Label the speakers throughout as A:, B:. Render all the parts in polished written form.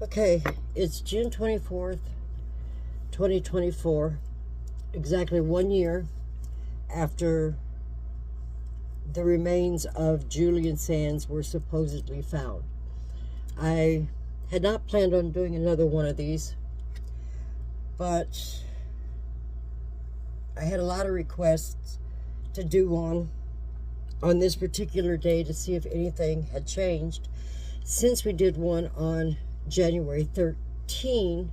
A: Okay, it's June 24th, 2024, exactly 1 year after the remains of Julian Sands were supposedly found. I had not planned on doing another one of these, but I had a lot of requests to do one on this particular day to see if anything had changed since we did one on January 13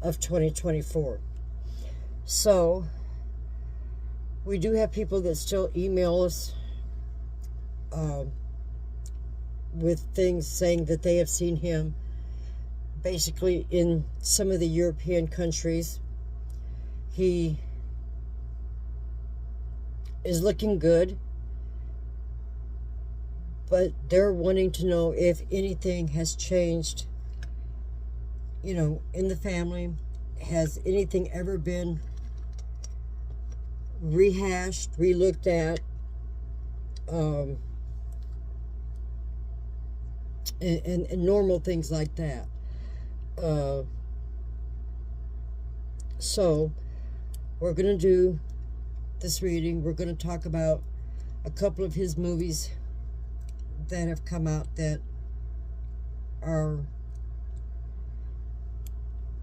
A: of 2024. So we do have people that still email us with things saying that they have seen him basically in some of the European countries. He is looking good, but they're wanting to know if anything has changed, in the family. Has anything ever been rehashed, re-looked at, and normal things like that. So we're going to do this reading. We're going to talk about a couple of his movies that have come out that are,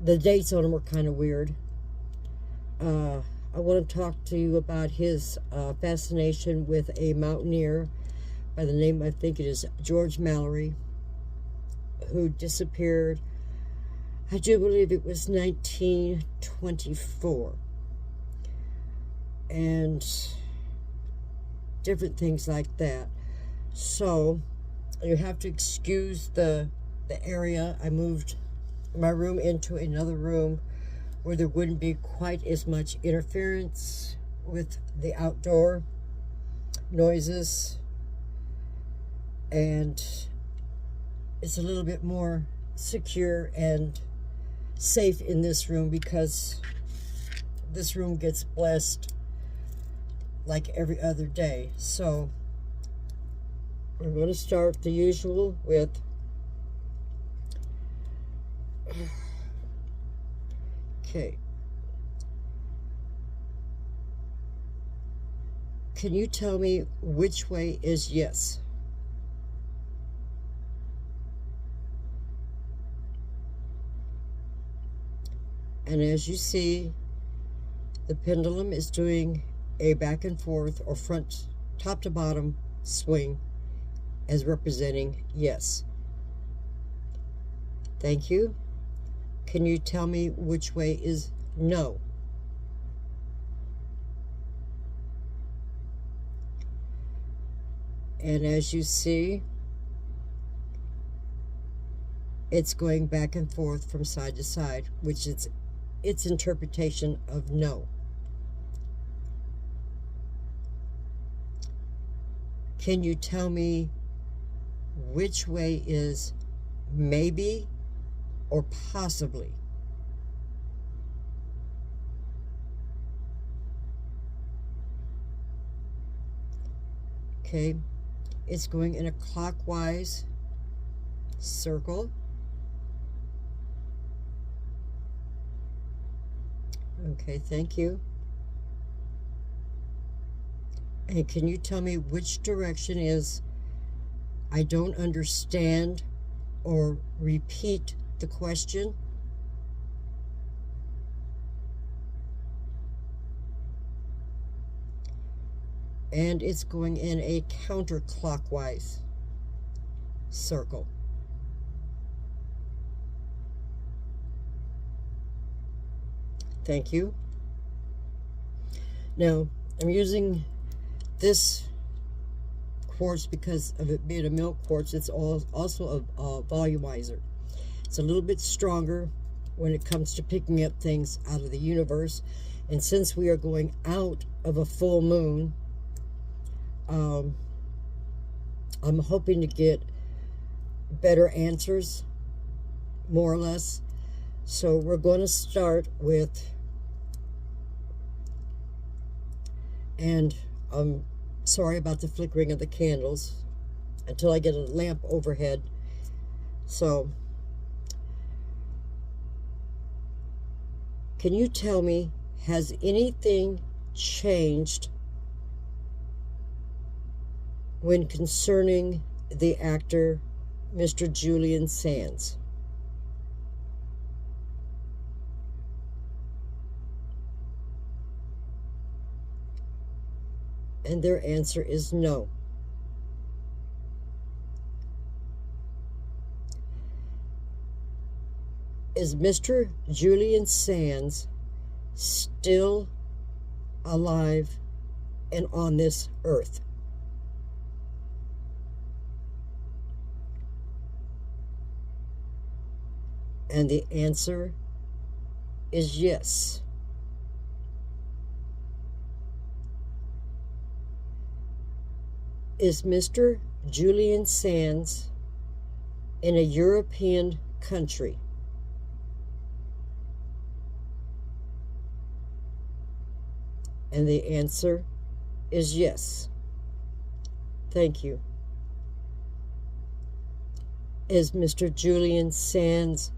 A: the dates on them are kind of weird. I want to talk to you about his fascination with a mountaineer by the name, I think it is George Mallory, who disappeared, I do believe it was 1924. And different things like that. So you have to excuse the area. I moved my room into another room where there wouldn't be quite as much interference with the outdoor noises, and it's a little bit more secure and safe in this room because this room gets blessed like every other day. So we're going to start the usual with okay. Can you tell me which way is yes? And as you see, the pendulum is doing a back and forth or front, top to bottom swing as representing yes. Thank you. Can you tell me which way is no? And as you see, it's going back and forth from side to side, which is its interpretation of no. Can you tell me which way is maybe or possibly? Okay, it's going in a clockwise circle. Okay, thank you. And can you tell me which direction is I don't understand, or repeat the question? And it's going in a counterclockwise circle. Thank you. Now, I'm using this quartz because of it being a milk quartz. It's also a volumizer. It's a little bit stronger when it comes to picking up things out of the universe. And since we are going out of a full moon, I'm hoping to get better answers, more or less. So we're going to start with, and I'm sorry about the flickering of the candles until I get a lamp overhead. So Can you tell me, has anything changed when concerning the actor Mr. Julian Sands? And their answer is no. Is Mr. Julian Sands still alive and on this earth? And the answer is yes. Is Mr. Julian Sands in a European country? And the answer is yes. Thank you. Is Mr. Julian Sands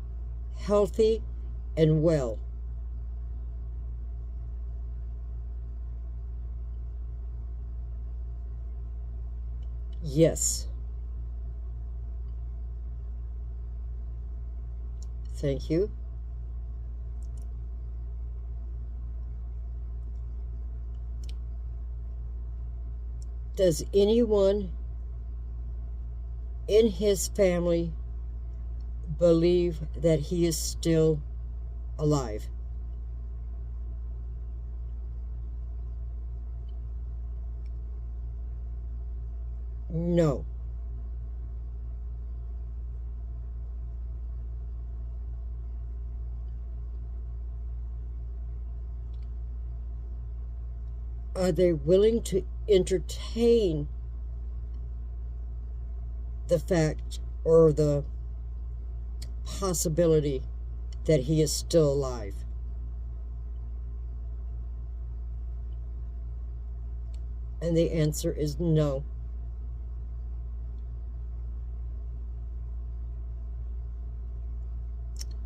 A: healthy and well? Yes. Thank you. Does anyone in his family believe that he is still alive? No. Are they willing to entertain the fact or the possibility that he is still alive? And the answer is no.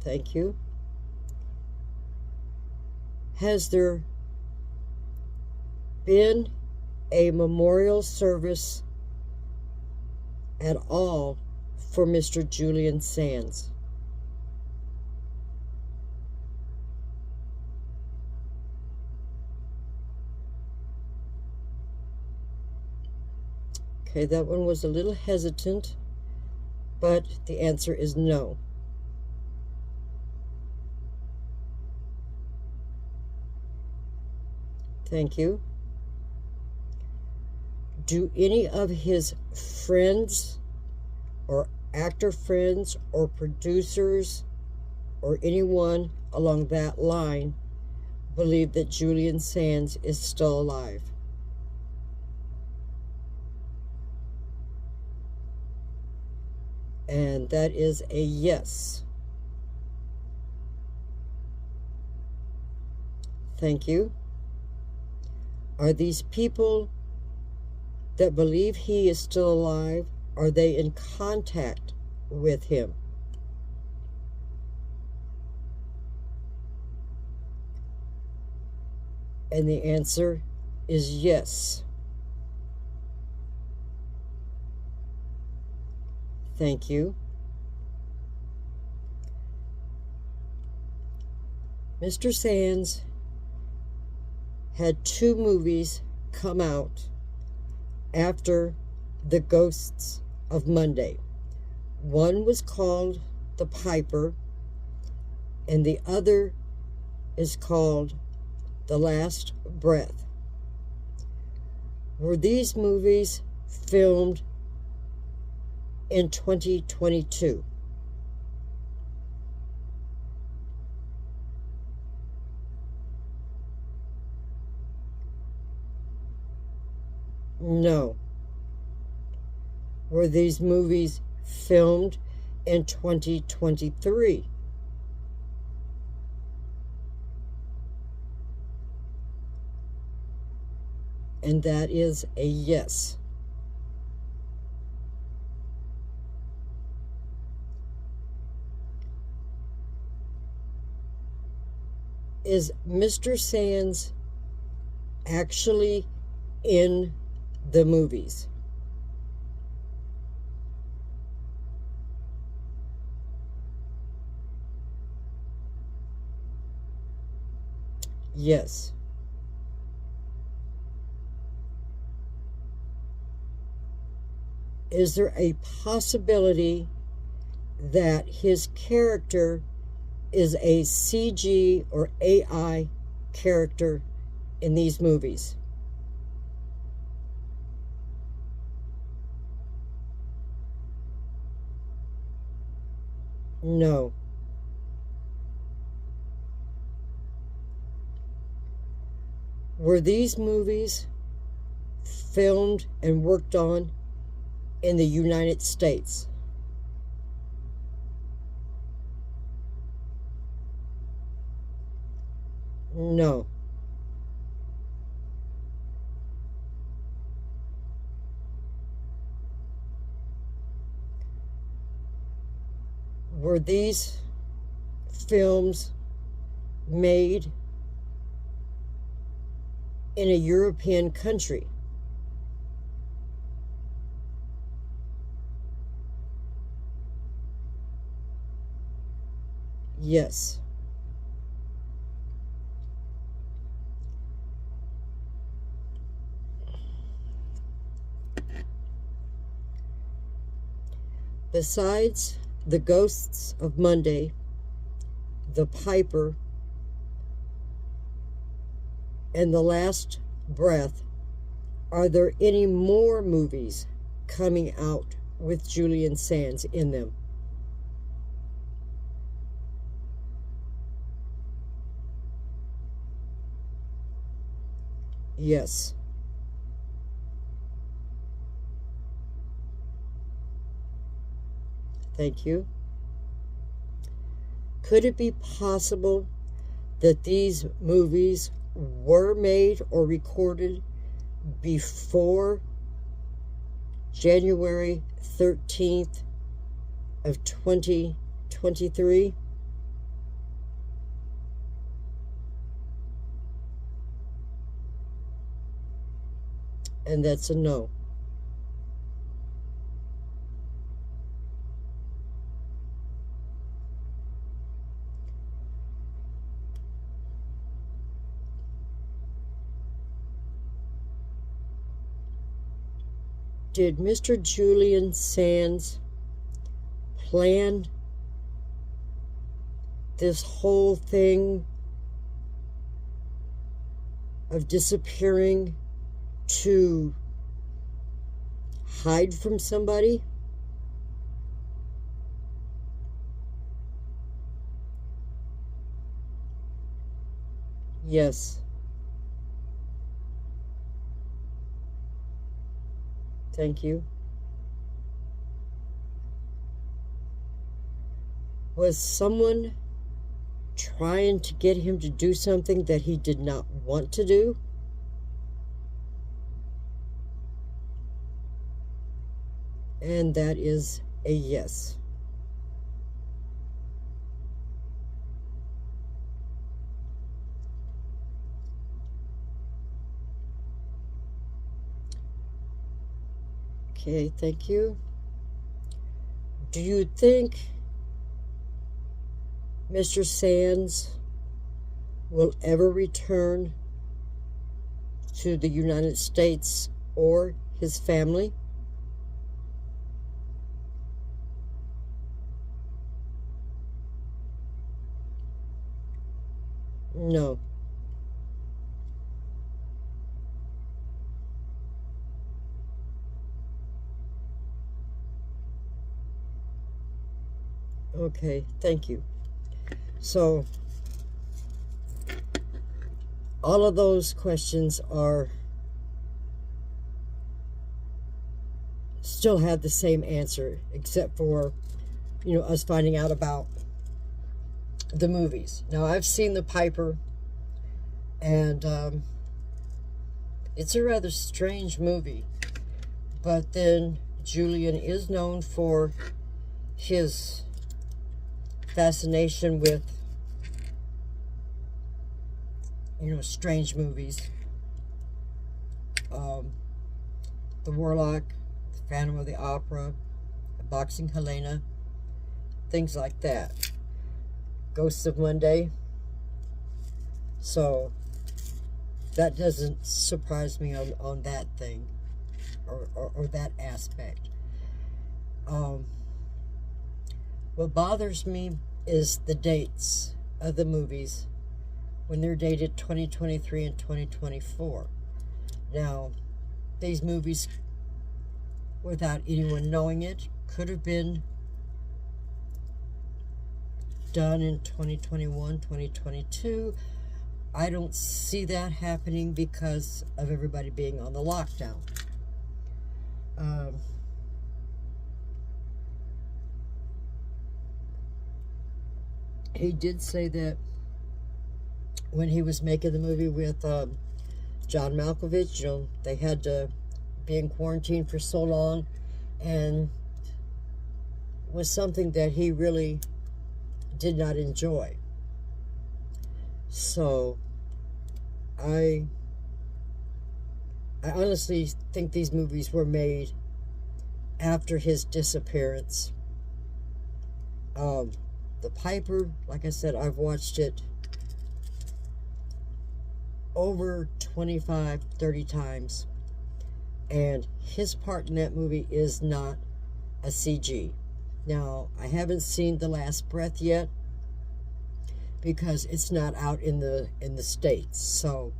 A: Thank you. Has there been a memorial service at all for Mr. Julian Sands? Okay, that one was a little hesitant, but the answer is no. Thank you. Do any of his friends or actor friends or producers or anyone along that line believe that Julian Sands is still alive? And that is a yes. Thank you. Are these people that believe he is still alive, are they in contact with him? And the answer is yes. Thank you. Mr. Sands had 2 movies come out after The Ghosts of Monday. One was called The Piper, and the other is called The Last Breath. Were these movies filmed in 2022? No. Were these movies filmed in 2023? And that is a yes. Is Mr. Sands actually in the movies? Yes. Is there a possibility that his character is a CG or AI character in these movies? No. Were these movies filmed and worked on in the United States? No. Were these films made in a European country? Yes. Besides the Ghosts of Monday, The Piper, and The Last Breath, are there any more movies coming out with Julian Sands in them? Yes. Thank you. Could it be possible that these movies were made or recorded before January 13th of 2023? And that's a no. Did Mr. Julian Sands plan this whole thing of disappearing to hide from somebody? Yes. Thank you. Was someone trying to get him to do something that he did not want to do? And that is a yes. Okay, thank you. Do you think Mr. Sands will ever return to the United States or his family? No. Okay, thank you. So, all of those questions are still have the same answer, except for, us finding out about the movies. Now, I've seen The Piper, and it's a rather strange movie. But then Julian is known for his fascination with strange movies. The Warlock, the Phantom of the Opera, Boxing Helena, things like that. Ghosts of Monday. So that doesn't surprise me on that thing or that aspect. What bothers me is the dates of the movies when they're dated 2023 and 2024. Now, these movies, without anyone knowing it, could have been done in 2021, 2022. I don't see that happening because of everybody being on the lockdown. He did say that when he was making the movie with John Malkovich, they had to be in quarantine for so long, and was something that he really did not enjoy. So I honestly think these movies were made after his disappearance. The Piper, like I said, I've watched it over 25, 30 times. And his part in that movie is not a CG. Now, I haven't seen The Last Breath yet because it's not out in the States. So,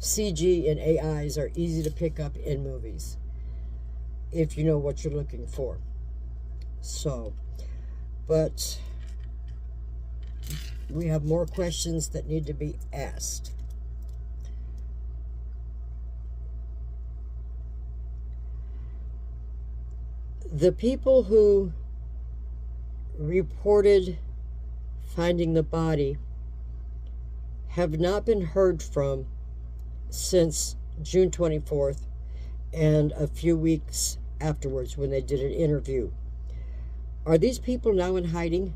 A: CG and AIs are easy to pick up in movies if you know what you're looking for. So, but we have more questions that need to be asked. The people who reported finding the body have not been heard from since June 24th and a few weeks afterwards when they did an interview. Are these people now in hiding?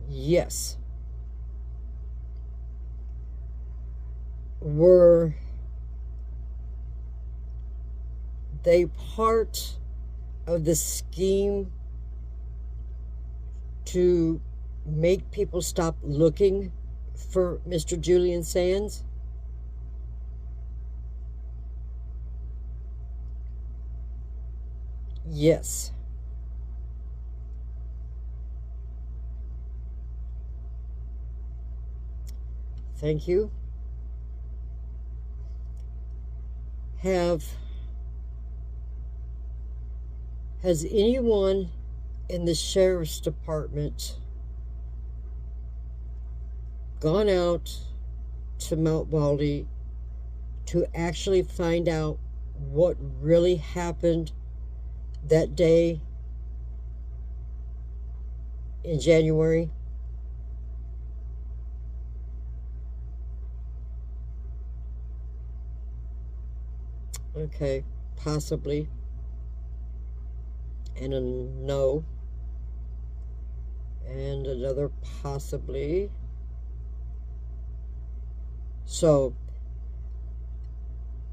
A: Yes. Were they part of the scheme to make people stop looking for Mr. Julian Sands? Yes. Thank you. Has anyone in the sheriff's department gone out to Mount Baldy to actually find out what really happened that day in January? Okay, possibly. And a no. And another possibly. So,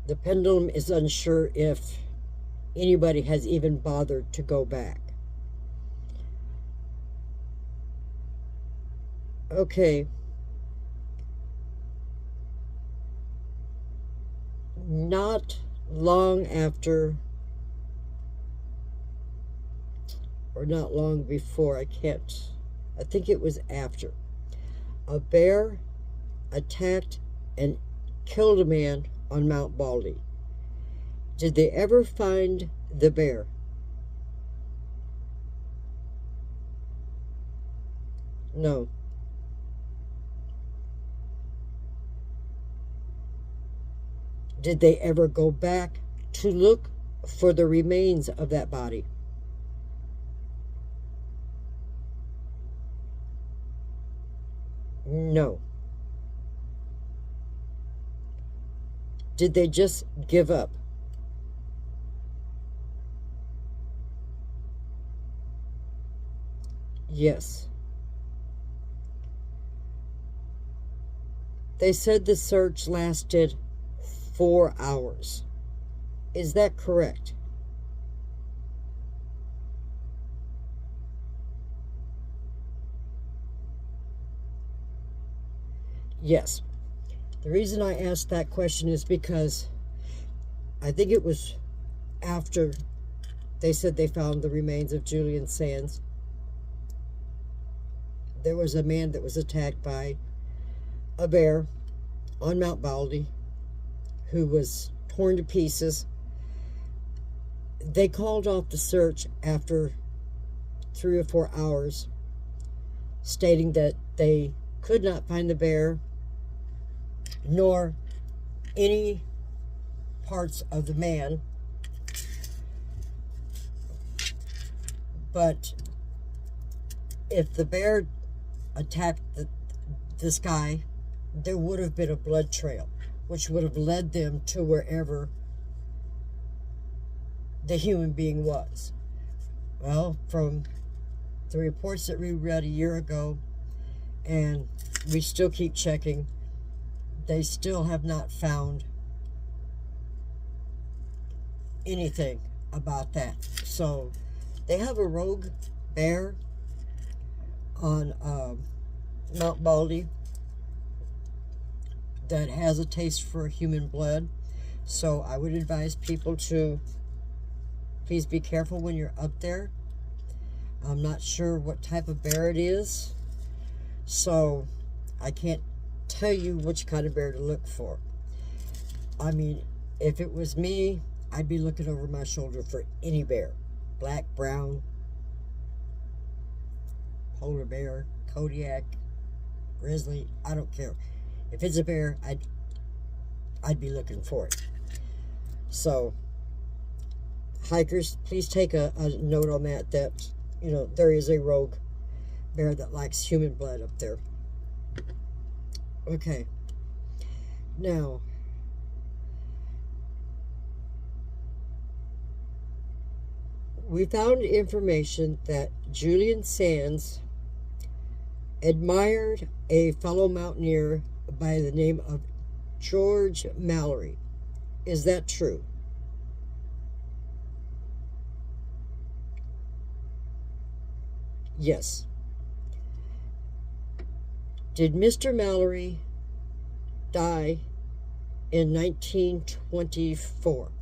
A: the pendulum is unsure if anybody has even bothered to go back. Okay. Not long after, or not long before, I think it was after, a bear attacked and killed a man on Mount Baldy. Did they ever find the bear? No. Did they ever go back to look for the remains of that body? No. Did they just give up? Yes. They said the search lasted 4 hours. Is that correct? Yes. The reason I asked that question is because I think it was after they said they found the remains of Julian Sands. There was a man that was attacked by a bear on Mount Baldy who was torn to pieces. They called off the search after 3 or 4 hours, stating that they could not find the bear nor any parts of the man, but if the bear attacked this guy, there would have been a blood trail, which would have led them to wherever the human being was. Well, from the reports that we read a year ago, and we still keep checking, they still have not found anything about that. So they have a rogue bear on Mount Baldy that has a taste for human blood. So I would advise people to please be careful when you're up there. I'm not sure what type of bear it is, so I can't tell you which kind of bear to look for. I mean, if it was me, I'd be looking over my shoulder for any bear. Black, brown, polar bear, Kodiak, grizzly, I don't care. If it's a bear, I'd be looking for it. So, hikers, please take a note on that, there is a rogue bear that likes human blood up there. Okay. Now, we found information that Julian Sands admired a fellow mountaineer by the name of George Mallory. Is that true? Yes. Did Mr. Mallory die in 1924?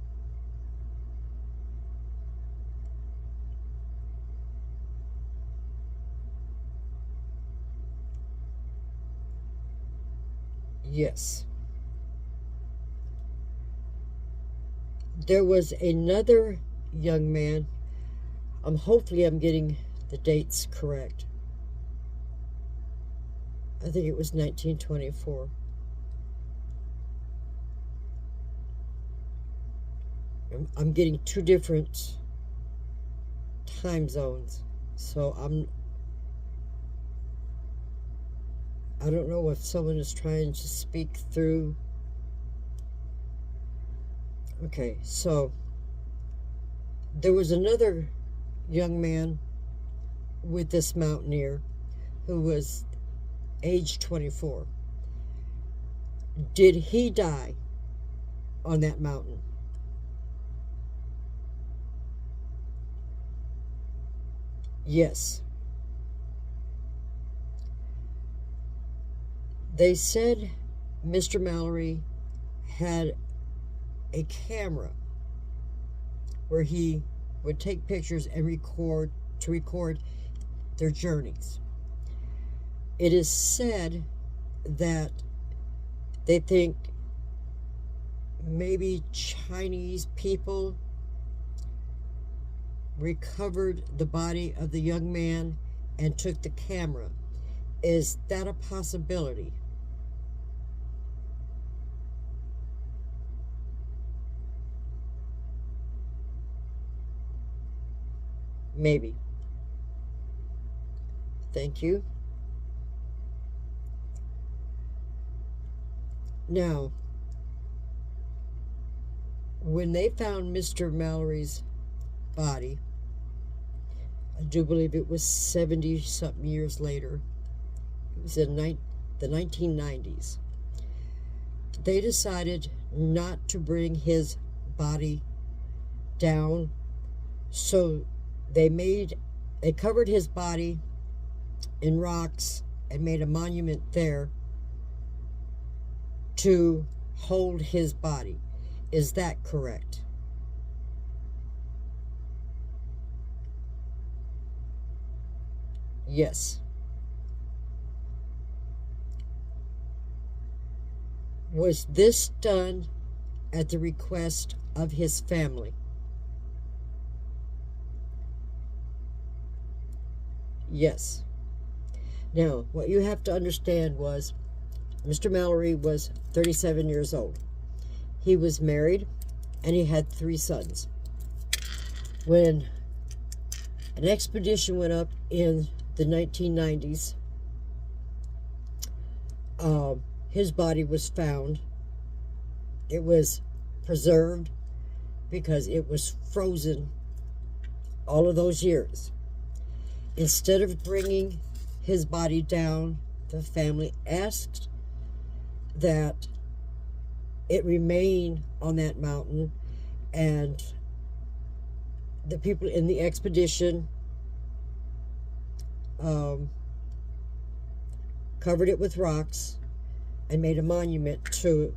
A: Yes. There was another young man. Hopefully I'm getting the dates correct. I think it was 1924. I'm getting two different time zones, so I don't know if someone is trying to speak through. Okay, so there was another young man with this mountaineer who was age 24. Did he die on that mountain? Yes. They said Mr. Mallory had a camera where he would take pictures and record their journeys. It is said that they think maybe Chinese people recovered the body of the young man and took the camera. Is that a possibility? Maybe. Thank you. Now, when they found Mr. Mallory's body, I do believe it was 70-something years later. It was in the 1990s. They decided not to bring his body down, so they covered his body in rocks and made a monument there to hold his body. Is that correct? Yes. Was this done at the request of his family? Yes. Now, what you have to understand was Mr. Mallory was 37 years old. He was married and he had 3 sons. When an expedition went up in the 1990s, his body was found. It was preserved because it was frozen all of those years. Instead of bringing his body down, the family asked that it remain on that mountain, and the people in the expedition covered it with rocks and made a monument to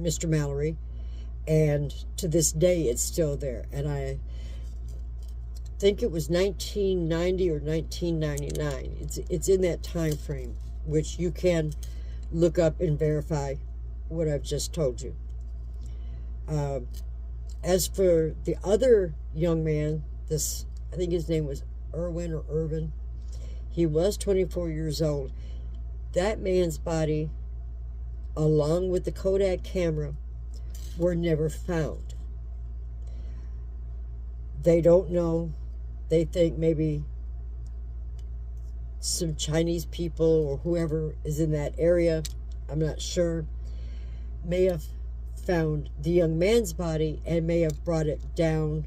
A: Mr. Mallory, and to this day it's still there. And I think it was 1990 or 1999. It's in that time frame, which you can look up and verify what I've just told you. As for the other young man, I think his name was Irwin or Irvin. He was 24 years old. That man's body, along with the Kodak camera, were never found. They don't know. They think maybe some Chinese people or whoever is in that area, I'm not sure, may have found the young man's body and may have brought it down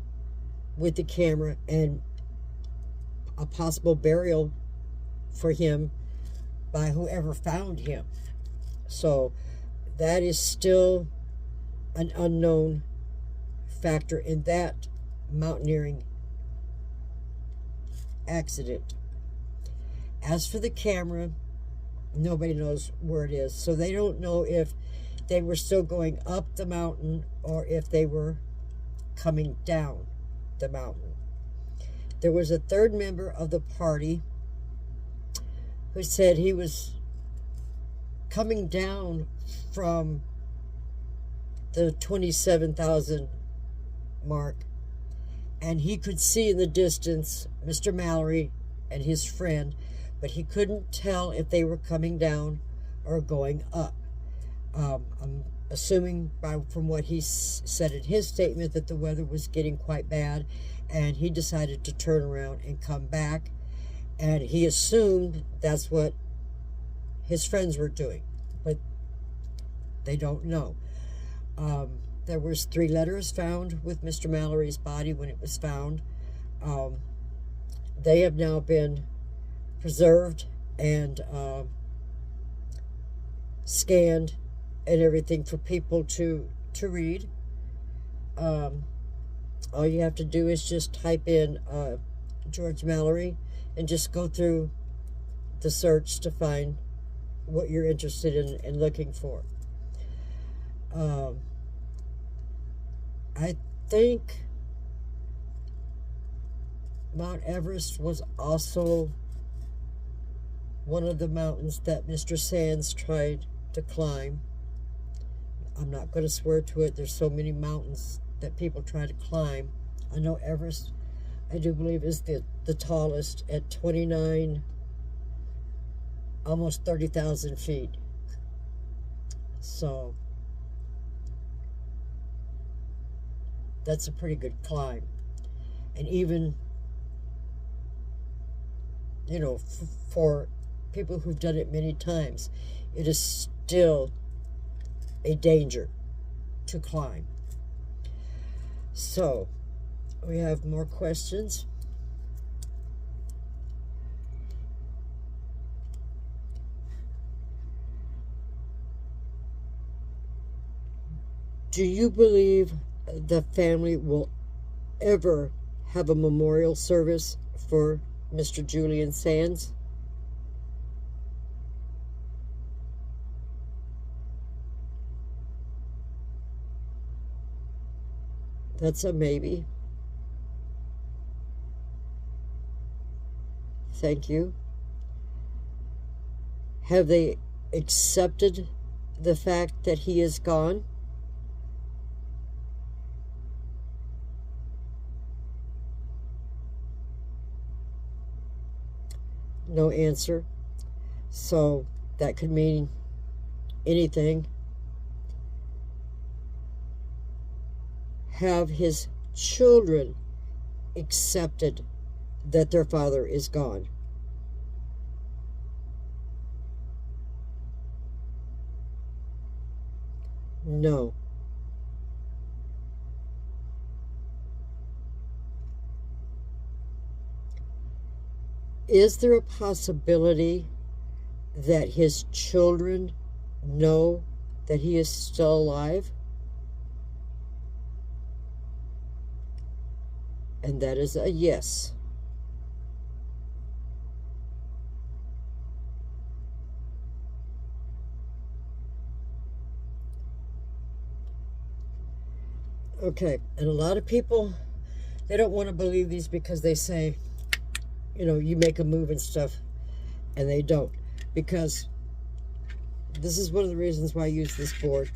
A: with the camera and a possible burial for him by whoever found him. So that is still an unknown factor in that mountaineering accident. As for the camera, nobody knows where it is. So they don't know if they were still going up the mountain or if they were coming down the mountain. There was a third member of the party who said he was coming down from the 27,000 mark, and he could see in the distance Mr. Mallory and his friend, but he couldn't tell if they were coming down or going up. I'm assuming from what he said in his statement that the weather was getting quite bad, and he decided to turn around and come back, and he assumed that's what his friends were doing, but they don't know. There was 3 letters found with Mr. Mallory's body when it was found. They have now been preserved and scanned and everything for people to read. All you have to do is just type in George Mallory and just go through the search to find what you're interested in looking for. I think Mount Everest was also one of the mountains that Mr. Sands tried to climb. I'm not going to swear to it. There's so many mountains that people try to climb. I know Everest, I do believe, is the tallest at 29, almost 30,000 feet. So that's a pretty good climb. And even, you know, for people who've done it many times, it is still a danger to climb. So We have more questions. Do you believe the family will ever have a memorial service for Mr. Julian Sands? That's a maybe. Thank you. Have they accepted the fact that he is gone? No answer. So that could mean anything. Have his children accepted that their father is gone? No. Is there a possibility that his children know that he is still alive? And that is a yes. Okay, and a lot of people, they don't want to believe these because they say, you make a move and stuff, and they don't. Because this is one of the reasons why I use this board.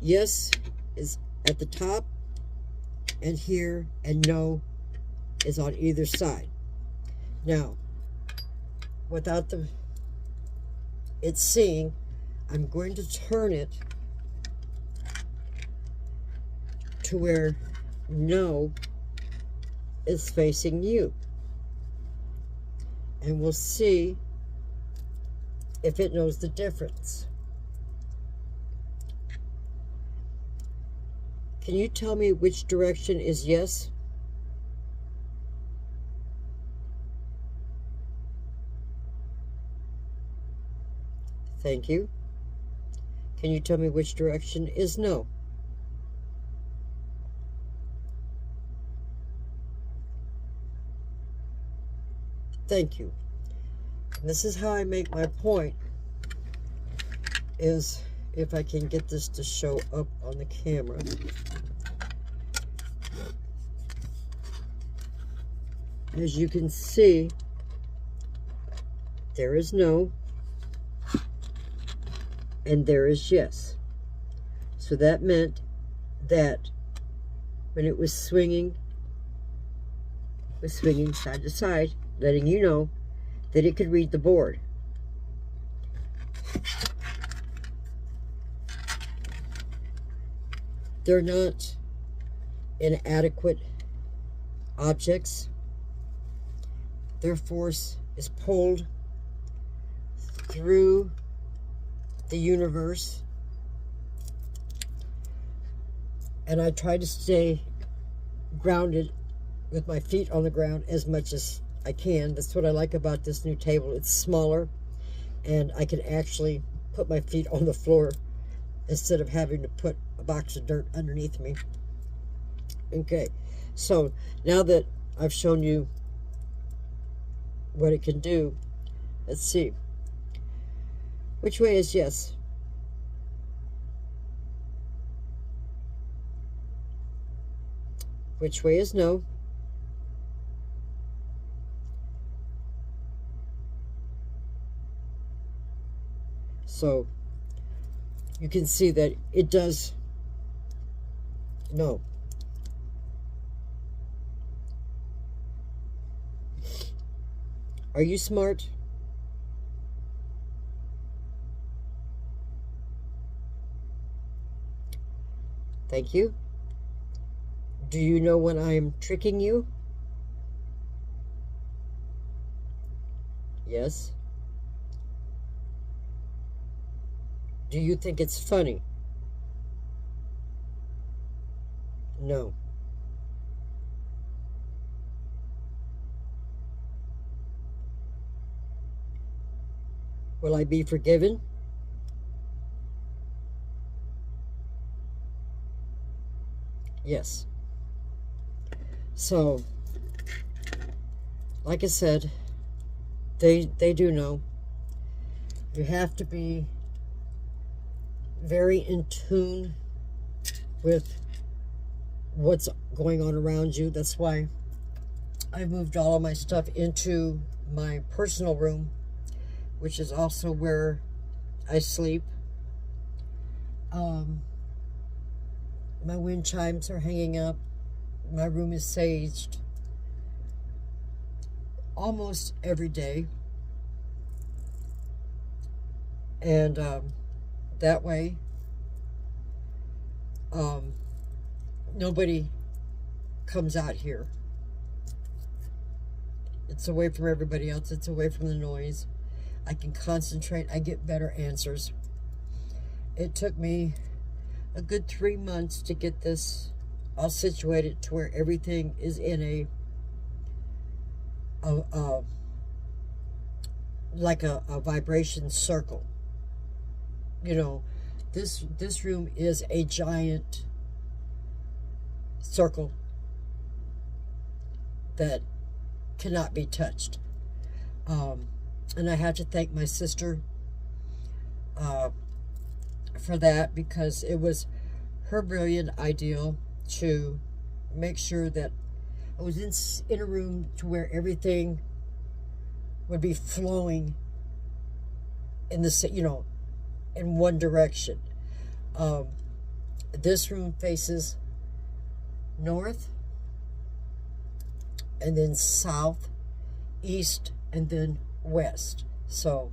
A: Yes is at the top and here, and no is on either side. Now, without it seeing, I'm going to turn it to where no is facing you. And we'll see if it knows the difference. Can you tell me which direction is yes? Thank you. Can you tell me which direction is no? Thank you. And this is how I make my point, is if I can get this to show up on the camera. As you can see, there is no, and there is yes. So that meant that when it was swinging side to side, letting you know that it could read the board. They're not inadequate objects. Their force is pulled through the universe. And I try to stay grounded with my feet on the ground as much as I can. That's what I like about this new table. It's smaller, and I can actually put my feet on the floor instead of having to put a box of dirt underneath me. Okay, so now that I've shown you what it can do, let's see. Which way is yes? Which way is no? So you can see that it does no. Are you smart? Thank you. Do you know when I'm tricking you? Yes. Do you think it's funny? No. Will I be forgiven? Yes. So, like I said, they do know. You have to be very in tune with what's going on around you. That's why I moved all of my stuff into my personal room, which is also where I sleep. My wind chimes are hanging up. My room is saged almost every day. And that way, nobody comes out here. It's away from everybody else. It's away from the noise. I can concentrate. I get better answers. It took me a good 3 months to get this all situated to where everything is in a like a vibration circle. You know, this room is a giant circle that cannot be touched. And I have to thank my sister for that, because it was her brilliant idea to make sure that I was in a room to where everything would be flowing in the in one direction. This room faces north, and then south, east, and then west. So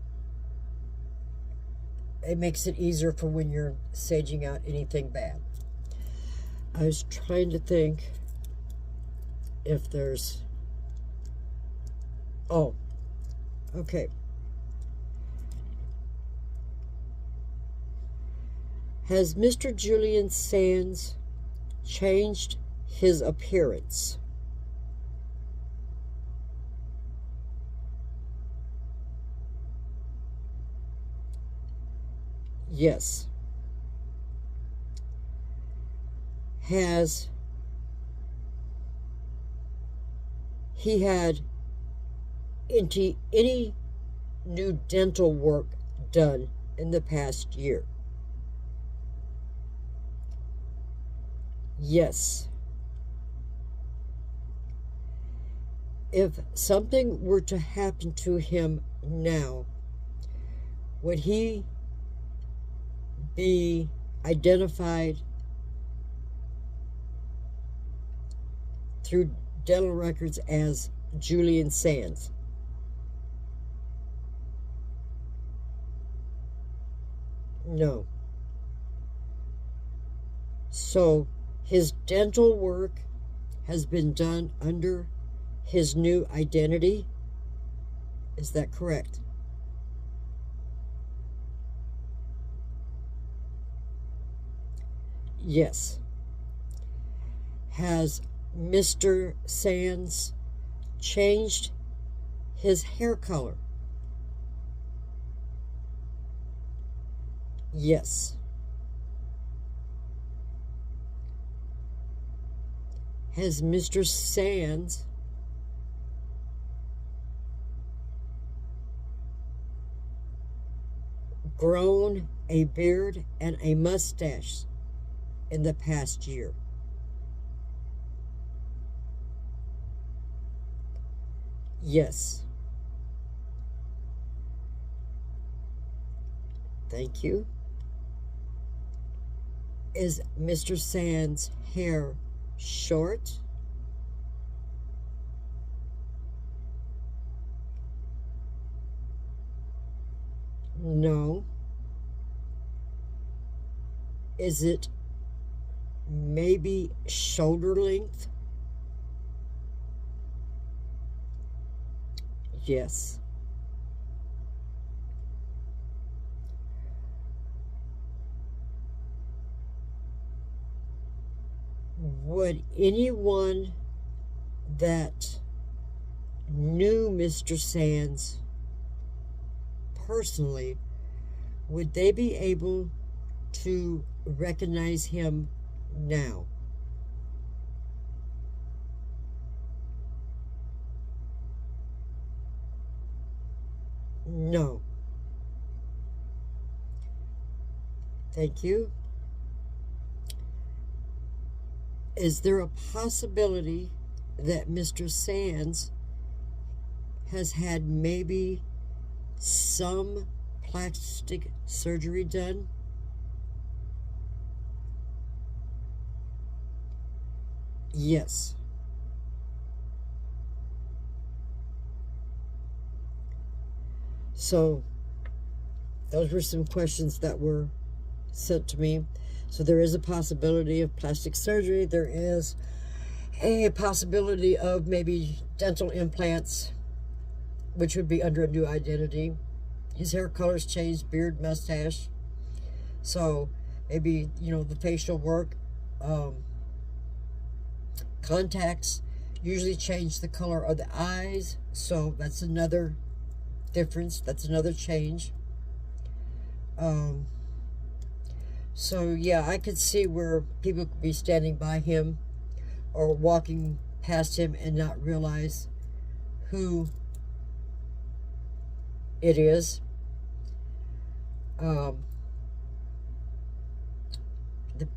A: it makes it easier for when you're saging out anything bad. I was trying to think if there's... Oh, okay. Has Mr. Julian Sands changed his appearance? Yes. Has he had any new dental work done in the past year? Yes. If something were to happen to him now, would he be identified through dental records as Julian Sands? No. So his dental work has been done under his new identity. Is that correct? Yes. Has Mr. Sands changed his hair color? Yes. Has Mr. Sands grown a beard and a mustache in the past year? Yes. Thank you. Is Mr. Sands' hair short? No. Is it maybe shoulder length? Yes. Would anyone that knew Mr. Sands personally, would they be able to recognize him now? No. Thank you. Is there a possibility that Mr. Sands has had maybe some plastic surgery done? Yes. So those were some questions that were sent to me. So there is a possibility of plastic surgery. There is a possibility of maybe dental implants, which would be under a new identity. His hair color's changed, beard, mustache. So maybe, the facial work. Contacts usually change the color of the eyes. So that's another difference. That's another change. So yeah, I could see where people could be standing by him or walking past him and not realize who it is. For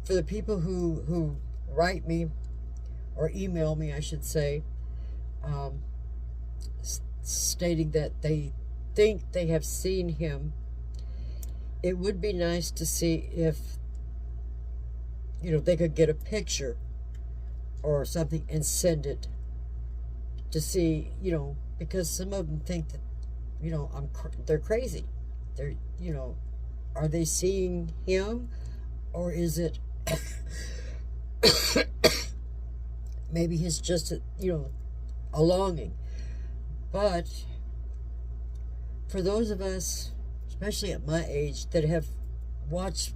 A: the people who write me or email me, I should say, stating that they think they have seen him, it would be nice to see if, they could get a picture or something and send it to see, because some of them think that, they're crazy. They're, are they seeing him, or is it maybe he's just, a longing? But for those of us, especially at my age, that have watched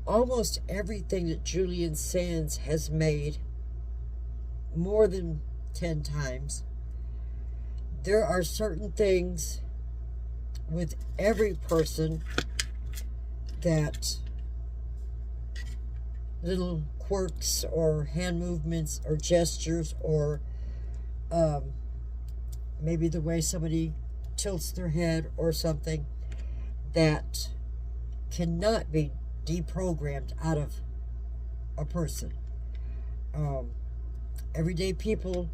A: almost everything that Julian Sands has made more than 10 times, there are certain things with every person that little quirks or hand movements or gestures or maybe the way somebody tilts their head or something that cannot be deprogrammed out of a person. Everyday people,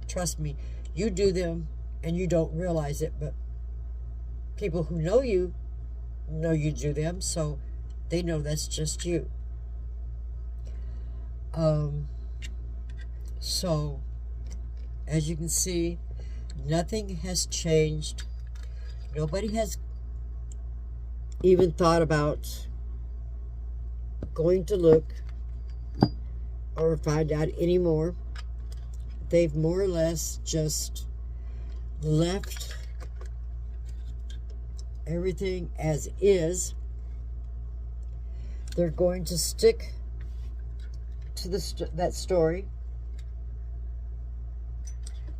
A: trust me, you do them and you don't realize it, but people who know you do them, so they know that's just you. So as you can see, nothing has changed. Nobody has even thought about going to look or find out anymore. They've more or less just left everything as is. They're going to stick to that story,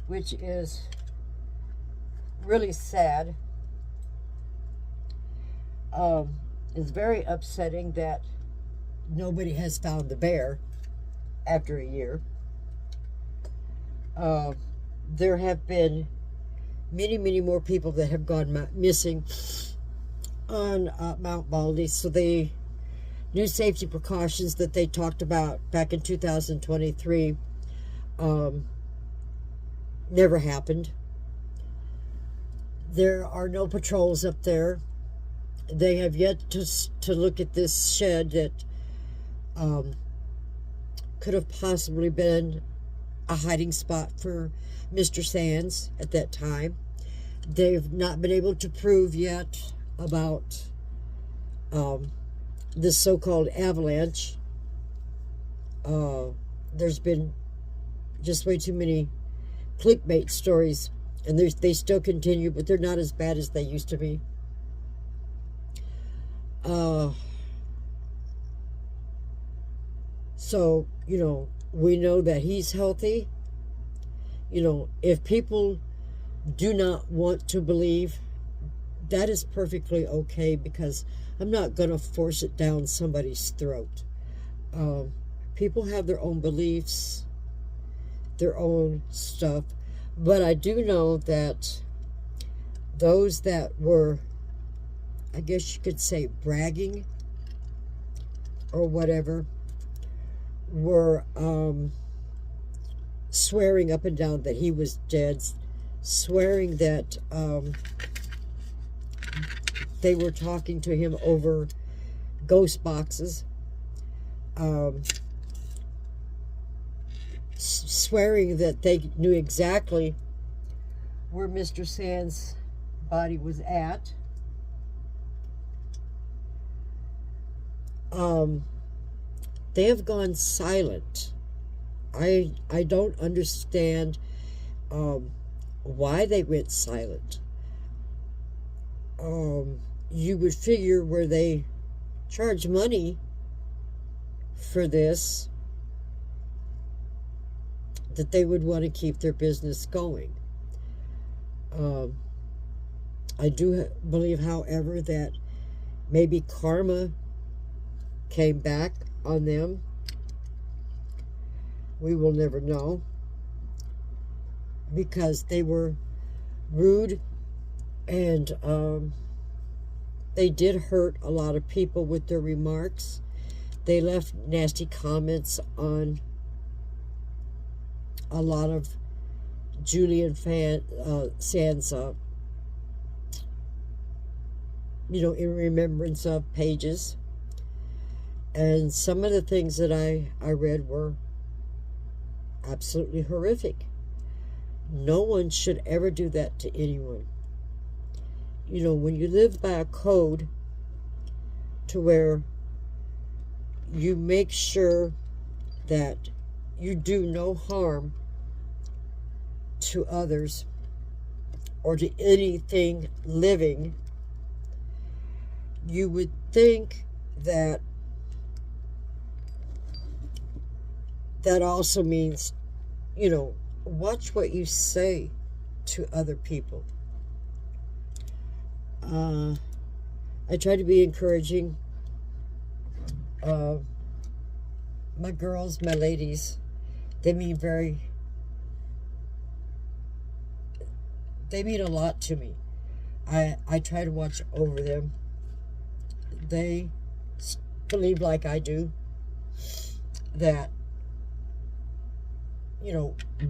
A: which is really sad. It's very upsetting that nobody has found the bear after a year. There have been many, many more people that have gone missing on Mount Baldy. So the new safety precautions that they talked about back in 2023 never happened. There are no patrols up there. They have yet to look at this shed that could have possibly been a hiding spot for Mr. Sands at that time. They've not been able to prove yet about this so-called avalanche. There's been just way too many clickbait stories, and they still continue, but they're not as bad as they used to be. So, we know that he's healthy. If people do not want to believe, that is perfectly okay, because I'm not going to force it down somebody's throat. Um, People have their own beliefs, their own stuff, but I do know that those that were, I guess you could say, bragging or whatever, were swearing up and down that he was dead, swearing that they were talking to him over ghost boxes, swearing that they knew exactly where Mr. Sands' body was at. They have gone silent. I don't understand why they went silent. You would figure where they charge money for this, that they would want to keep their business going. I do believe, however, that maybe karma came back on them. We will never know, because they were rude, and they did hurt a lot of people with their remarks. They left nasty comments on a lot of Julian Sands, in remembrance of pages. And some of the things that I read were absolutely horrific. No one should ever do that to anyone. When you live by a code to where you make sure that you do no harm to others or to anything living, you would think that that also means, watch what you say to other people. I try to be encouraging. My girls, my ladies, they mean a lot to me. I try to watch over them. They believe, like I do, that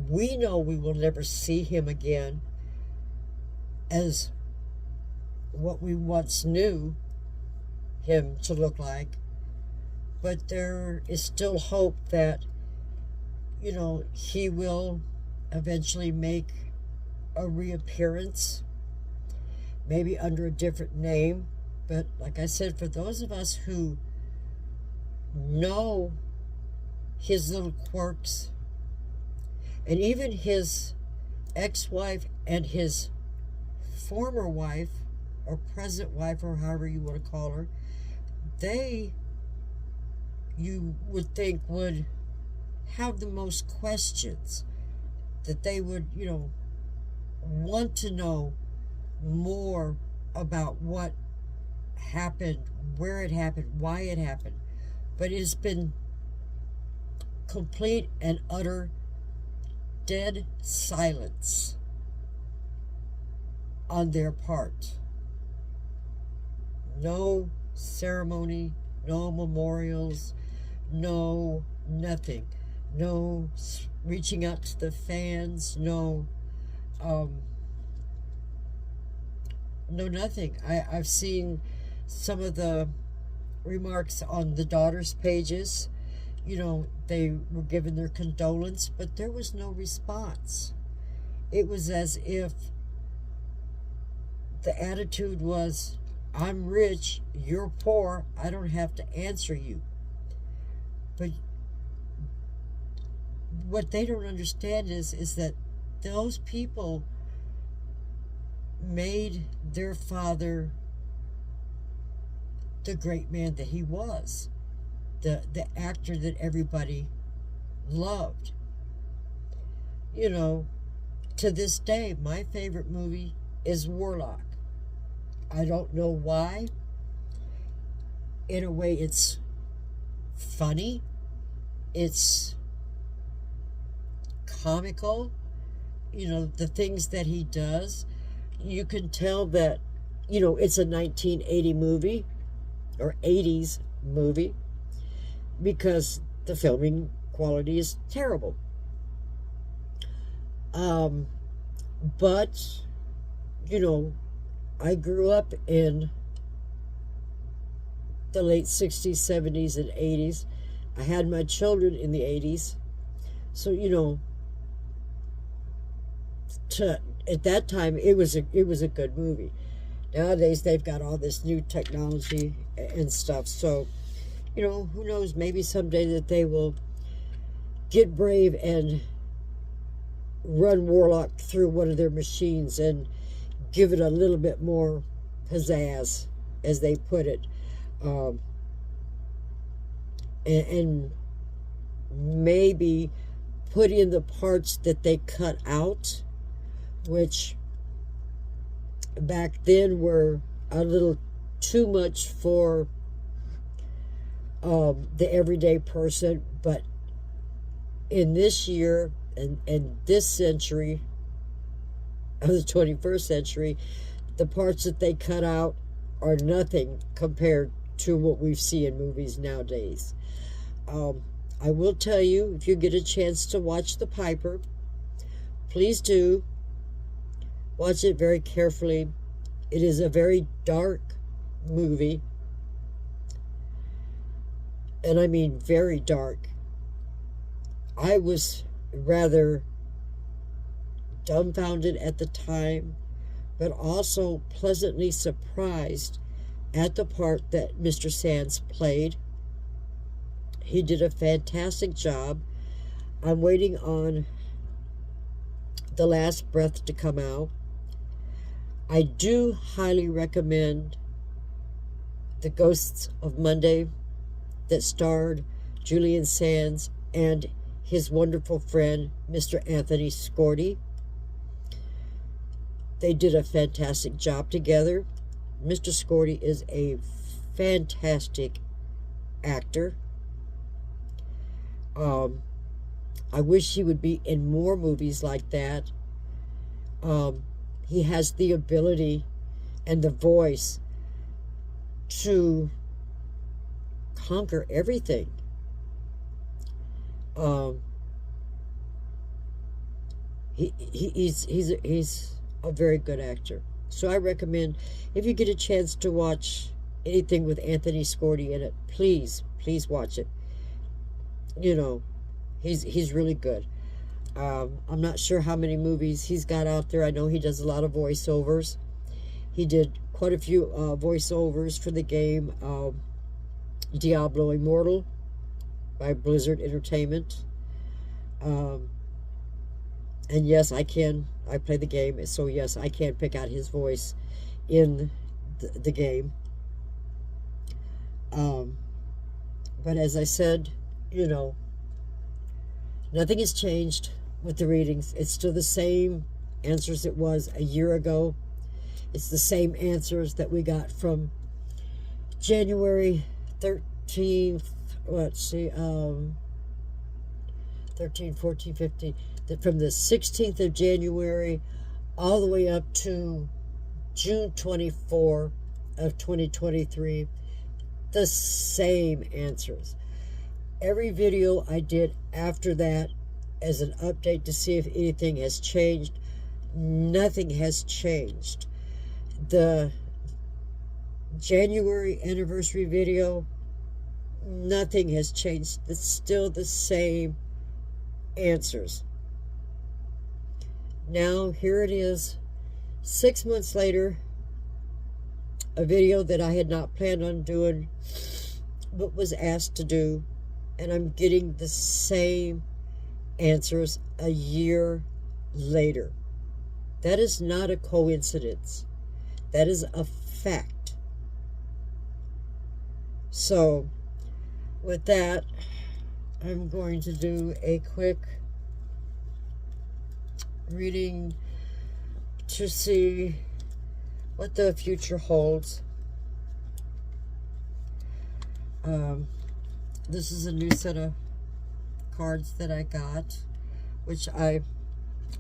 A: we know we will never see him again as what we once knew him to look like, but there is still hope that he will eventually make a reappearance, maybe under a different name. But like I said, for those of us who know his little quirks, and even his ex-wife and his former wife, or present wife, or however you want to call her, you would think, would have the most questions, that they would, want to know more about what happened, where it happened, why it happened. But it has been complete and utter dead silence on their part. No ceremony, no memorials, no nothing. No reaching out to the fans, no nothing. I've seen some of the remarks on the daughters' pages. They were giving their condolence, but there was no response. It was as if the attitude was, I'm rich, you're poor, I don't have to answer you. But what they don't understand is that those people made their father the great man that he was, the actor that everybody loved. To this day, my favorite movie is Warlock. I don't know why. In a way, it's funny, it's comical. You know, the things that he does, you can tell that, you know, it's a 1980 movie or 80s movie because the filming quality is terrible. But, you know, I grew up in the late 60s, 70s, and 80s. I had my children in the 80s. So, you know, at that time, it was a good movie. Nowadays, they've got all this new technology and stuff. So, you know, who knows? Maybe someday that they will get brave and run Warlock through one of their machines and give it a little bit more pizzazz, as they put it. And maybe put in the parts that they cut out, which back then were a little too much for the everyday person. But in this year and this century of the 21st century, the parts that they cut out are nothing compared to what we see in movies nowadays. I will tell you, if you get a chance to watch The Piper, please do. Watch it very carefully. It is a very dark movie. And I mean very dark. I was rather dumbfounded at the time, but also pleasantly surprised at the part that Mr. Sands played. He did a fantastic job. I'm waiting on The Last Breath to come out. I do highly recommend The Ghosts of Monday, that starred Julian Sands and his wonderful friend, Mr. Anthony Scordy. They did a fantastic job together. Mr. Scordy is a fantastic actor. I wish he would be in more movies like that. He has the ability and the voice to conquer everything. He's a very good actor. So I recommend, if you get a chance to watch anything with Anthony Scordy in it, please watch it. You know, he's really good. I'm not sure how many movies he's got out there. I know he does a lot of voiceovers. He did quite a few voiceovers for the game Diablo Immortal by Blizzard Entertainment. And yes, I play the game, so yes, I can pick out his voice in the game. But as I said, you know, nothing has changed with the readings. It's still the same answers it was a year ago. It's the same answers that we got from January 13th, 13, 14, 15, from the 16th of January all the way up to June 24 of 2023. The same answers. Every video I did after that as an update to see if anything has changed, nothing has changed. The January anniversary video, nothing has changed. It's still the same answers. Now here it is, 6 months later, a video that I had not planned on doing but was asked to do, and I'm getting the same answers a year later. That is not a coincidence. That is a fact. So with that, I'm going to do a quick reading to see what the future holds. This is a new set of cards that I got, which I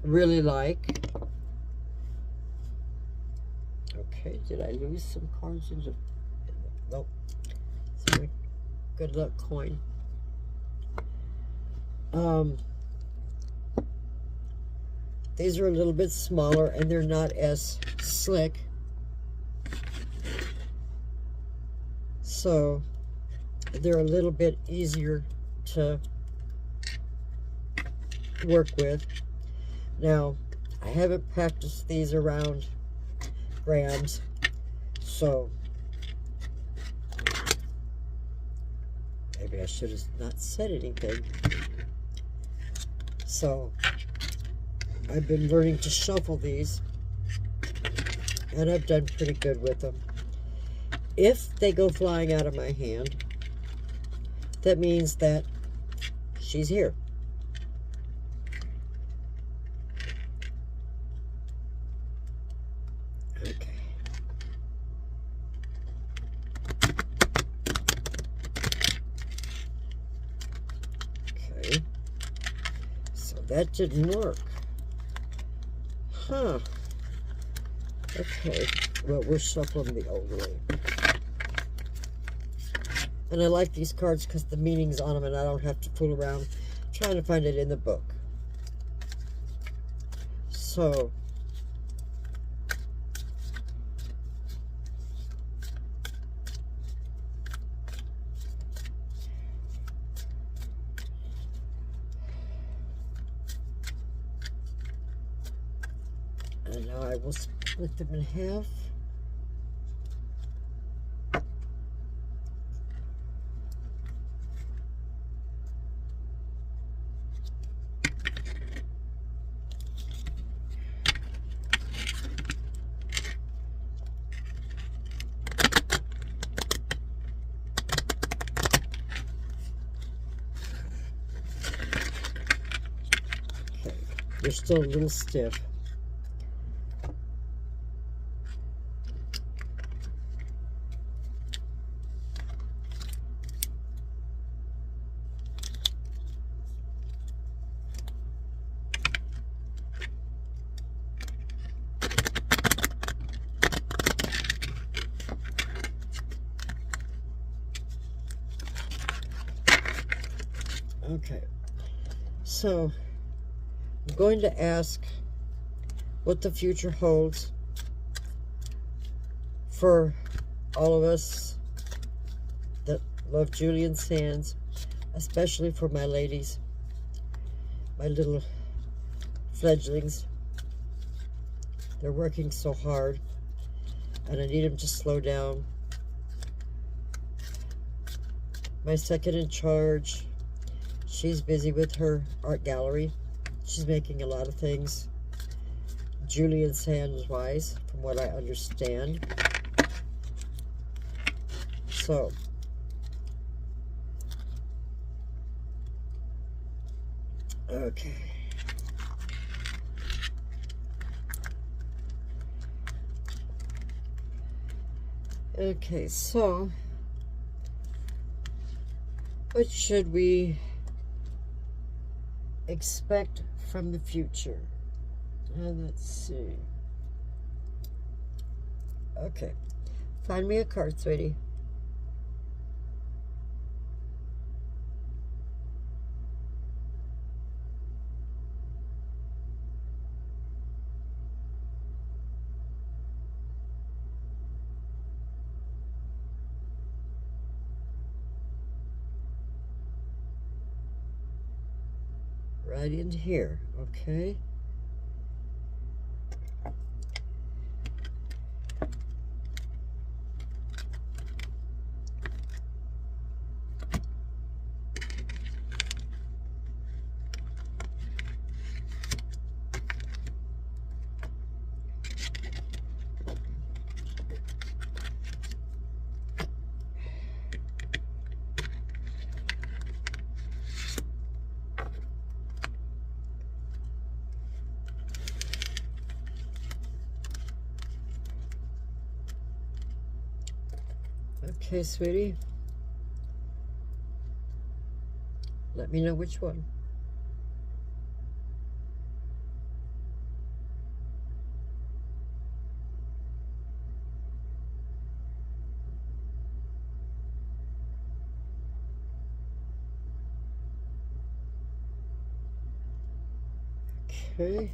A: really like. Okay, did I lose some cards in the... Nope. It's my good luck coin. These are a little bit smaller and they're not as slick. So they're a little bit easier to work with. Now, I haven't practiced these around grams, so maybe I should have not said anything. So I've been learning to shuffle these, and I've done pretty good with them. If they go flying out of my hand, that means that she's here. Okay. Okay. So that didn't work. Huh. Okay. Well, we're shuffling the old way. And I like these cards because the meaning's on them and I don't have to fool around trying to find it in the book. So, and now I will split them in half. They're still a little stiff. Okay, so I'm going to ask what the future holds for all of us that love Julian Sands, especially for my ladies, my little fledglings. They're working so hard, and I need them to slow down. My second in charge, she's busy with her art gallery. She's making a lot of things Julian Sands wise, from what I understand. So, okay. Okay, so what should we expect from the future? Let's see. Okay, find me a card, sweetie. Right in here, okay? Okay, sweetie. Let me know which one. Okay.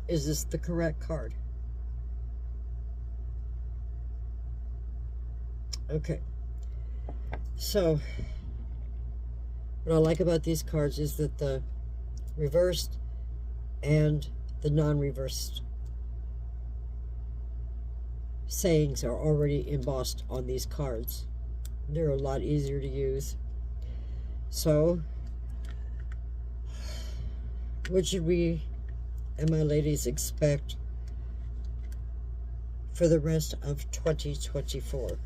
A: Is this the correct card? Okay. So, what I like about these cards is that the reversed and the non-reversed sayings are already embossed on these cards. They're a lot easier to use. So, what should we and my ladies expect for the rest of 2024?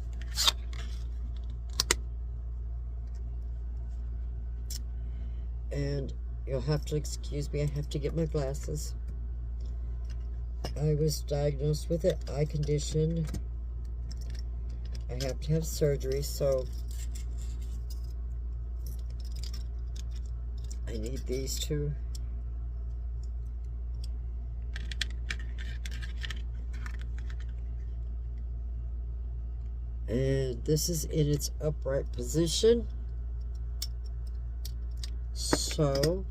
A: And you'll have to excuse me, I have to get my glasses. I was diagnosed with an eye condition. I have to have surgery, so I need these two. And this is in its upright position. So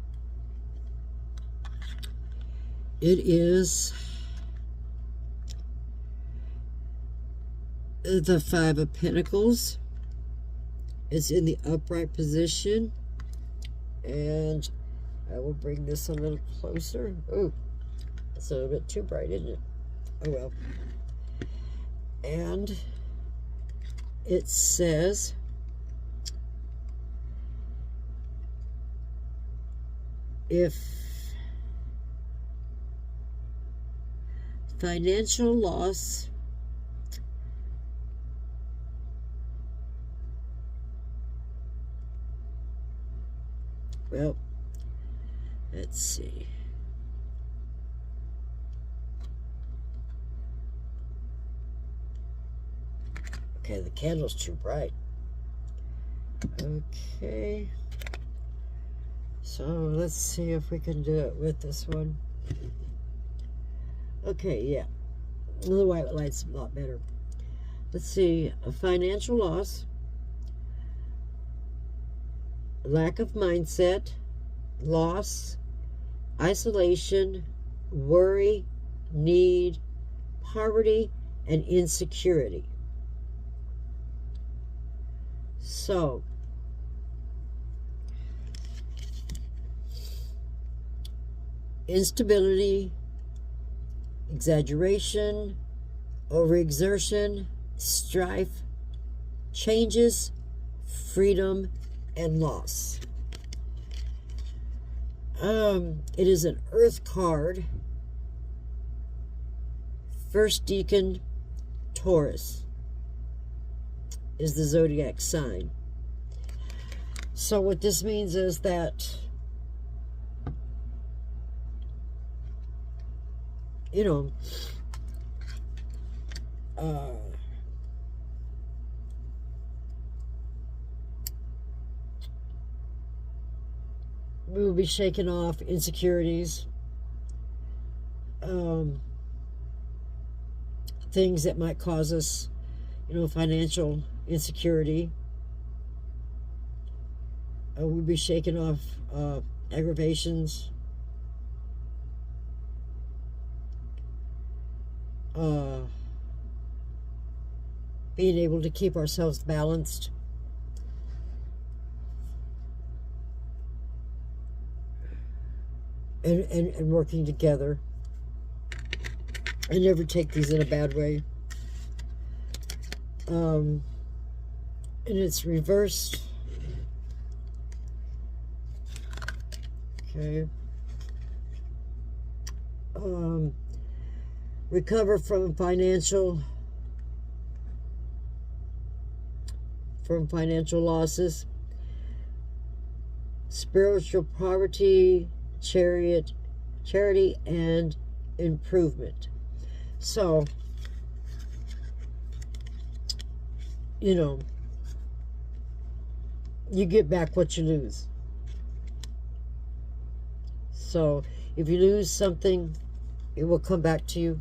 A: it is the Five of Pentacles. It's in the upright position. And I will bring this a little closer. Oh, it's a little bit too bright, isn't it? Oh well. And it says, if financial loss well, let's see. Okay, the candle's too bright. Okay. So let's see if we can do it with this one. Okay, yeah. The white light's a lot better. Let's see. A financial loss, lack of mindset, loss, isolation, worry, need, poverty, and insecurity. So, instability, exaggeration, overexertion, strife, changes, freedom, and loss. It is an earth card. First decan, Taurus, is the zodiac sign. So what this means is that, you know, we will be shaking off insecurities, things that might cause us, you know, financial insecurity. We'll be shaking off aggravations, being able to keep ourselves balanced. And working together. I never take these in a bad way. And it's reversed. Okay. recover from financial losses, spiritual poverty, charity, and improvement. So, you know, you get back what you lose. So, if you lose something, it will come back to you,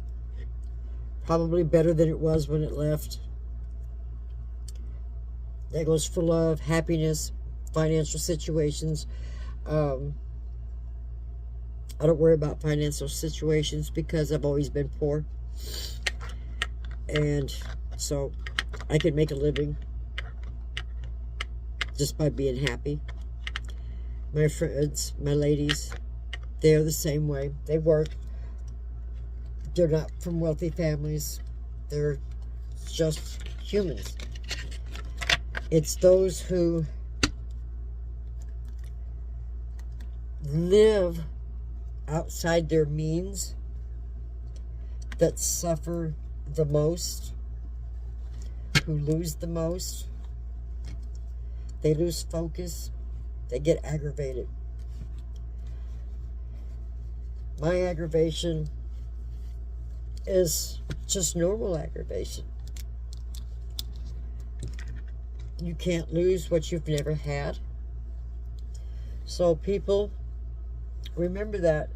A: probably better than it was when it left. That goes for love, happiness, financial situations. I don't worry about financial situations because I've always been poor. And so I can make a living just by being happy. My friends, my ladies, they're the same way. They work. They're not from wealthy families. They're just humans. It's those who live outside their means that suffer the most, who lose the most. They lose focus. They get aggravated. My aggravation is just normal aggravation. You can't lose what you've never had. So people, remember that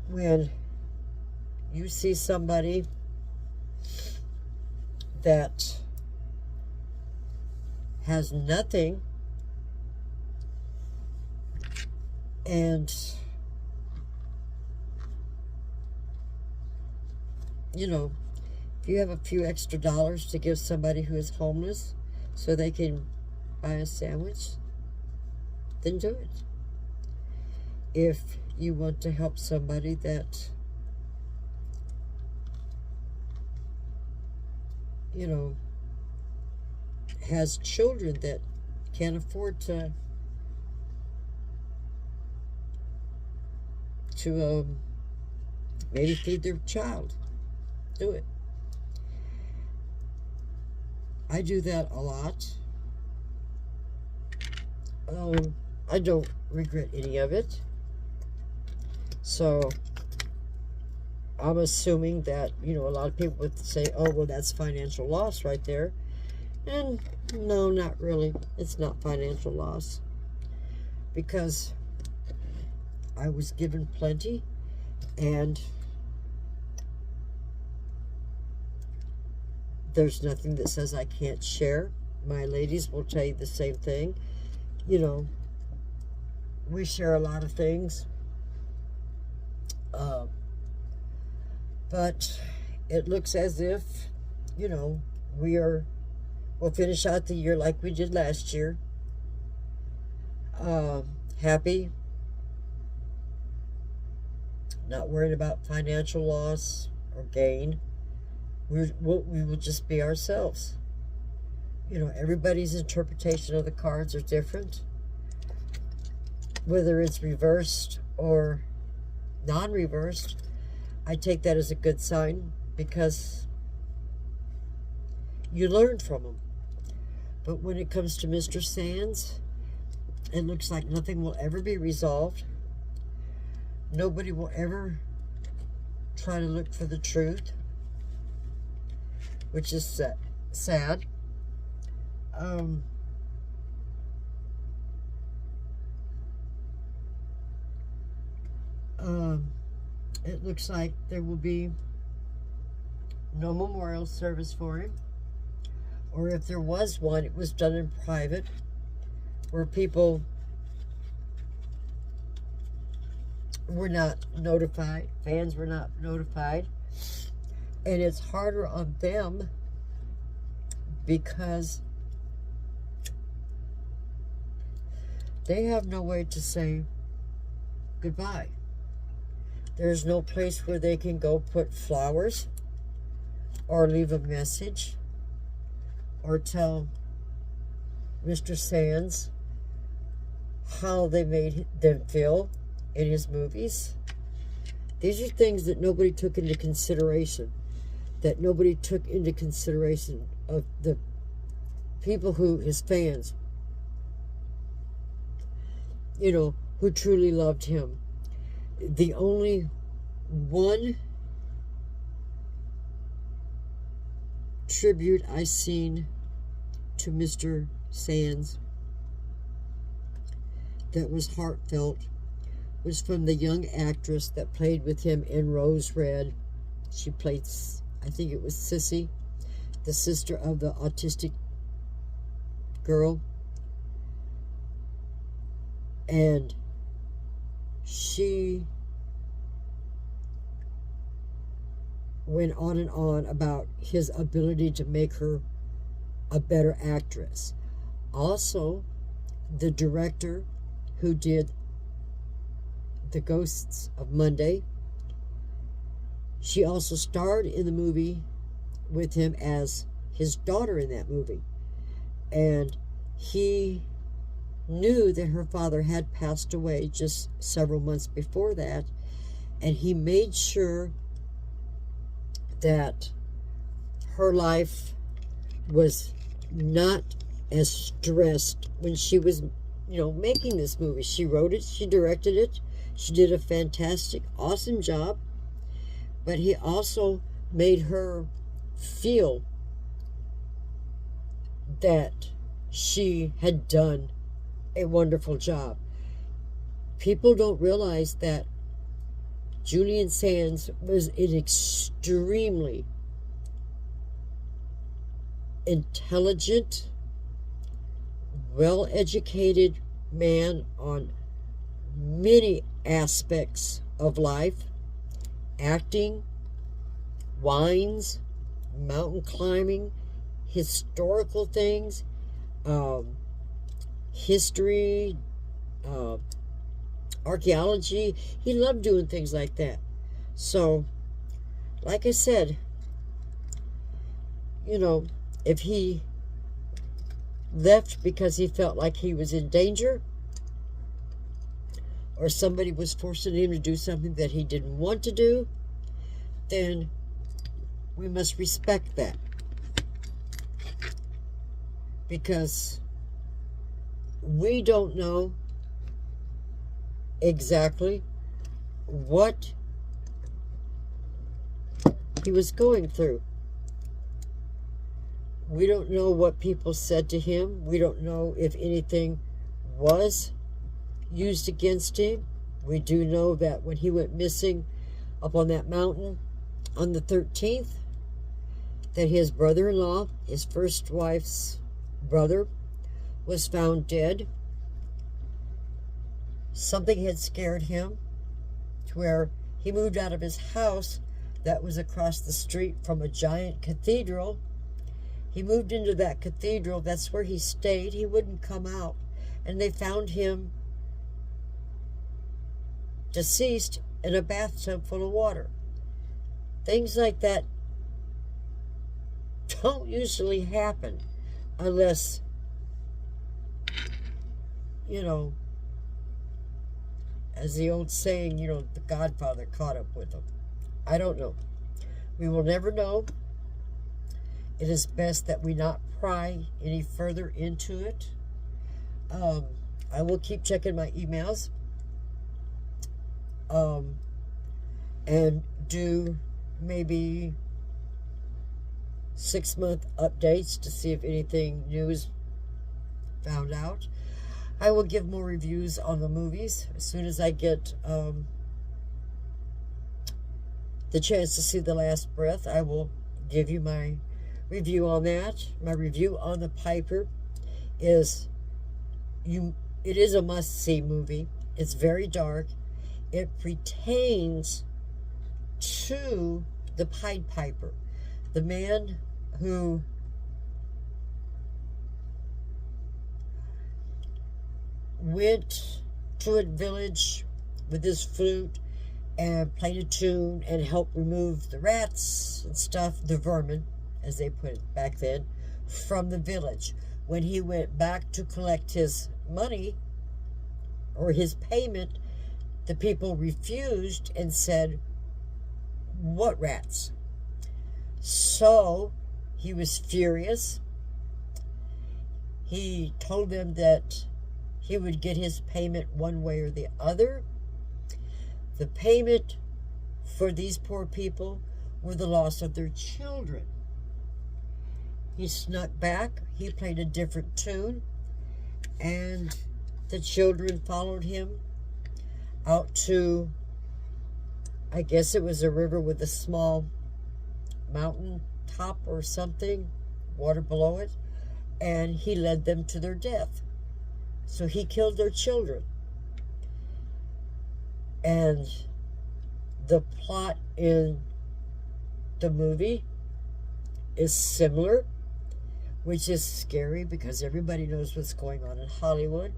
A: when you see somebody that has nothing and, you know, if you have a few extra dollars to give somebody who is homeless so they can buy a sandwich, then do it. If you want to help somebody that, you know, has children that can't afford to maybe feed their child, do it. I do that a lot. I don't regret any of it. So I'm assuming that, you know, a lot of people would say, oh, well, that's financial loss right there. And no, not really. It's not financial loss. Because I was given plenty, and there's nothing that says I can't share. My ladies will tell you the same thing. You know, we share a lot of things. But it looks as if, you know, we'll finish out the year like we did last year. Happy. Not worried about financial loss or gain. We will just be ourselves. You know, everybody's interpretation of the cards are different. Whether it's reversed or non-reversed, I take that as a good sign because you learn from them. But when it comes to Mr. Sands, it looks like nothing will ever be resolved. Nobody will ever try to look for the truth, which is sad. It looks like there will be no memorial service for him. Or if there was one, it was done in private, where people were not notified, fans were not notified. And it's harder on them because they have no way to say goodbye. There's no place where they can go put flowers or leave a message or tell Mr. Sands how they made them feel in his movies. These are things that nobody took into consideration. That nobody took into consideration of the people who, his fans, you know, who truly loved him. The only one tribute I seen to Mr. Sands that was heartfelt was from the young actress that played with him in Rose Red. She played, I think it was Sissy, the sister of the autistic girl. And she went on and on about his ability to make her a better actress. Also, the director who did The Ghosts of Monday, she also starred in the movie with him as his daughter in that movie. And he knew that her father had passed away just several months before that, and he made sure that her life was not as stressed when she was, making this movie. She wrote it, she directed it, she did a fantastic, awesome job, but he also made her feel that she had done a wonderful job. People don't realize that Julian Sands was an extremely intelligent, well-educated man on many aspects of life: acting, wines, mountain climbing, historical things, history, archaeology. He loved doing things like that. So, like I said, if he left because he felt like he was in danger, or somebody was forcing him to do something that he didn't want to do, then we must respect that. Because we don't know exactly what he was going through. We don't know what people said to him. We don't know if anything was used against him. We do know that when he went missing up on that mountain on the 13th, that his brother-in-law, his first wife's brother, was found dead. Something had scared him to where he moved out of his house that was across the street from a giant cathedral. He moved into that cathedral. That's where he stayed. He wouldn't come out. And they found him deceased in a bathtub full of water. Things like that don't usually happen unless, as the old saying, the Godfather caught up with him. I don't know. We will never know. It is best that we not pry any further into it. I will keep checking my emails and do maybe 6-month updates to see if anything new is found out. I will give more reviews on the movies as soon as I get the chance to see The Last Breath. I will give you my review on that. My review on The Piper is, it is a must-see movie. It's very dark. It pertains to the Pied Piper, the man who went to a village with his flute and played a tune and helped remove the rats and stuff, the vermin, as they put it back then, from the village. When he went back to collect his money or his payment, the people refused and said, What rats? So he was furious. He told them that he would get his payment one way or the other. The payment for these poor people were the loss of their children. He snuck back. He played a different tune. And the children followed him out to, I guess it was a river with a small mountain top or something, water below it, and he led them to their death. So he killed their children. And the plot in the movie is similar, which is scary because everybody knows what's going on in Hollywood.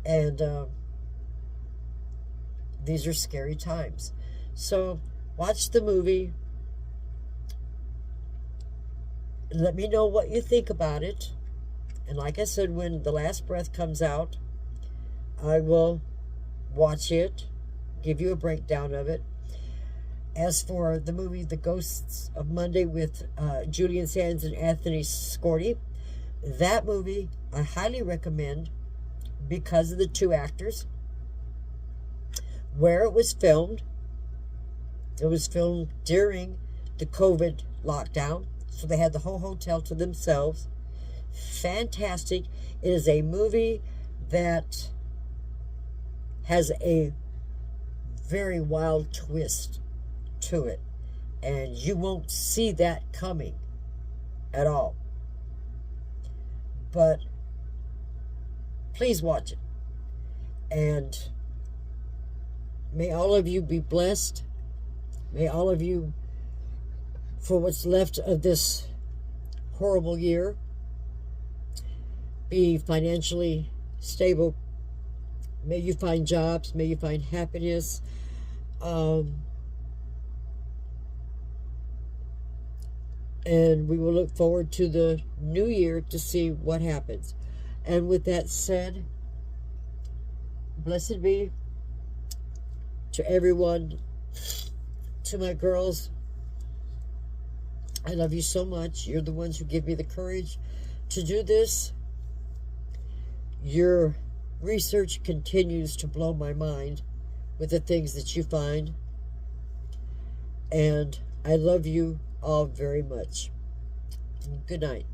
A: And these are scary times. So watch the movie. Let me know what you think about it. And like I said, when The Last Breath comes out, I will watch it, give you a breakdown of it. As for the movie The Ghosts of Monday with Julian Sands and Anthony Scorti, that movie I highly recommend because of the two actors. Where it was filmed during the COVID lockdown, so they had the whole hotel to themselves. Fantastic. It is a movie that has a very wild twist to it, and you won't see that coming at all. But please watch it, and may all of you be blessed. May all of you, for what's left of this horrible year, be financially stable. May you find jobs. May you find happiness. And we will look forward to the new year to see what happens. And with that said, blessed be to everyone, to my girls. I love you so much. You're the ones who give me the courage to do this. Your research continues to blow my mind with the things that you find. And I love you all very much. Good night.